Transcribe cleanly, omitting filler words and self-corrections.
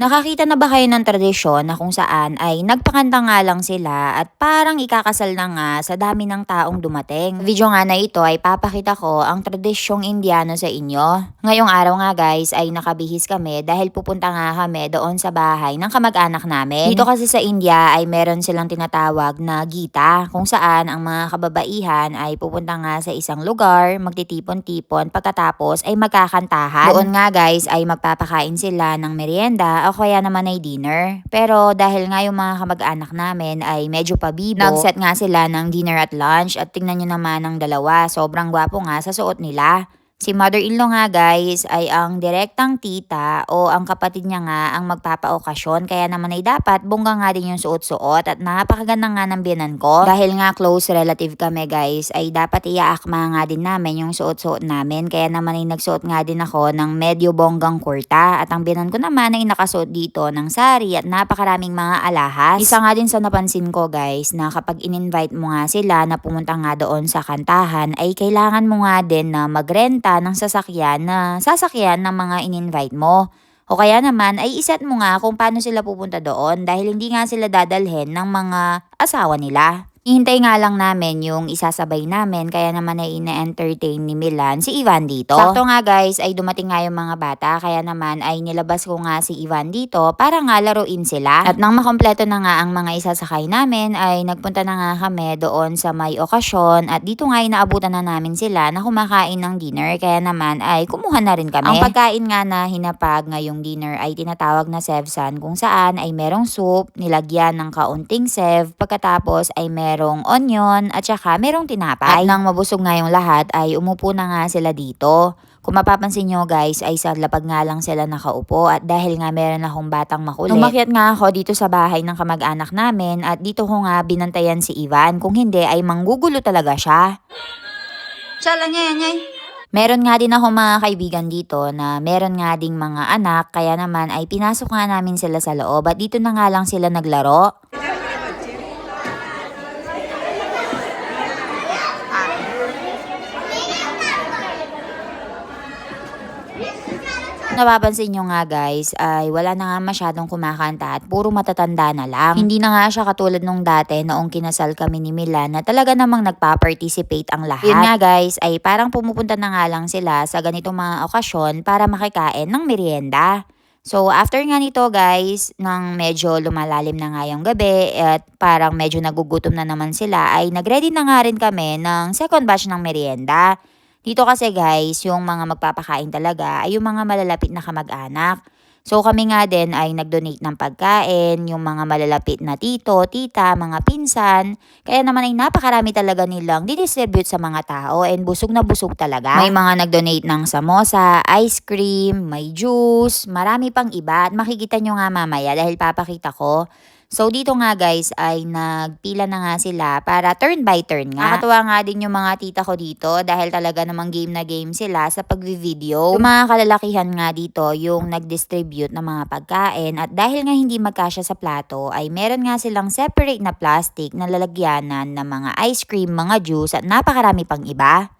Nakakita na ba kayo ng tradisyon na kung saan ay nagpakanta nga lang sila at parang ikakasal na nga sa dami ng taong dumating? Video nga na ito ay papakita ko ang tradisyong Indiano sa inyo. Ngayong araw nga guys ay nakabihis kami dahil pupunta nga kami doon sa bahay ng kamag-anak namin. Dito kasi sa India ay meron silang tinatawag na gita kung saan ang mga kababaihan ay pupunta nga sa isang lugar, magtitipon-tipon pagkatapos ay magkakantahan. Doon nga guys ay magpapakain sila ng merienda o kaya naman ay dinner. Pero dahil nga yung mga kamag-anak namin ay medyo pabibo, nag-set nga sila ng dinner at lunch at tingnan nyo naman ang dalawa, sobrang gwapo nga sa suot nila. Si mother-in-law nga guys ay ang direktang tita o ang kapatid niya nga ang magpapaokasyon kaya naman ay dapat bongga nga din yung suot-suot at napakaganda nga ng biyanan ko. Dahil nga close relative kami guys ay dapat iaakma nga din namin yung suot-suot namin kaya naman ay nagsuot nga din ako ng medyo bonggang kurta at ang biyanan ko naman ay nakasuot dito ng sari at napakaraming mga alahas. Isa nga din sa napansin ko guys na kapag in-invite mo nga sila na pumunta nga doon sa kantahan ay kailangan mo nga din na magrenta ng sasakyan ng mga in-invite mo. O kaya naman ay iset mo nga kung paano sila pupunta doon dahil hindi nga sila dadalhin ng mga asawa nila. Hihintay nga lang namin yung isasabay namin kaya naman ay ina-entertain ni Milan si Ivan dito. Sakto nga guys ay dumating nga yung mga bata kaya naman ay nilabas ko nga si Ivan dito para nga laruin sila. At nang makompleto na nga ang mga isasakay namin ay nagpunta na nga kami doon sa may okasyon at dito nga ay naabutan na namin sila na kumakain ng dinner kaya naman ay kumuha na rin kami. Ang pagkain nga na hinapag ngayong dinner ay tinatawag na sevsan kung saan ay merong soup, nilagyan ng kaunting sev, pagkatapos ay merong onion at saka merong tinapay. At nang mabusog nga yung lahat ay umupo na nga sila dito. Kung mapapansin nyo guys ay sa lapag nga lang sila nakaupo at dahil nga meron akong batang makulit. Umakyat nga ako dito sa bahay ng kamag-anak namin at dito ko nga binantayan si Ivan. Kung hindi ay manggugulo talaga siya. Chala, nyay. Meron nga din ako mga kaibigan dito na meron nga ding mga anak kaya naman ay pinasok nga namin sila sa loob at dito na nga lang sila naglaro. Napapansin nyo nga guys ay wala na nga masyadong kumakanta at puro matatanda na lang. Hindi na nga siya katulad nung dati noong kinasal kami ni Milan na talaga namang nagpa-participate ang lahat. Yun nga guys ay parang pumupunta na nga lang sila sa ganitong mga okasyon para makikain ng merienda. So after nga nito guys, nang medyo lumalalim na nga yung gabi at parang medyo nagugutom na naman sila ay nagready na nga rin kami ng second batch ng merienda. Dito kasi guys, yung mga magpapakain talaga ay yung mga malalapit na kamag-anak. So kami nga din ay nag-donate ng pagkain, yung mga malalapit na tito, tita, mga pinsan. Kaya naman ay napakarami talaga nilang didistribute sa mga tao and busog na busog talaga. May mga nag-donate ng samosa, ice cream, may juice, marami pang iba. At makikita nyo nga mamaya dahil papakita ko. So dito nga guys ay nagpila na nga sila para turn by turn nga. Nakakatuwa nga din yung mga tita ko dito dahil talaga namang game na game sila sa pagvi-video. Yung mga kalalakihan nga dito yung nag-distribute ng mga pagkain at dahil nga hindi magkasya sa plato ay meron nga silang separate na plastic na lalagyanan ng mga ice cream, mga juice at napakarami pang iba.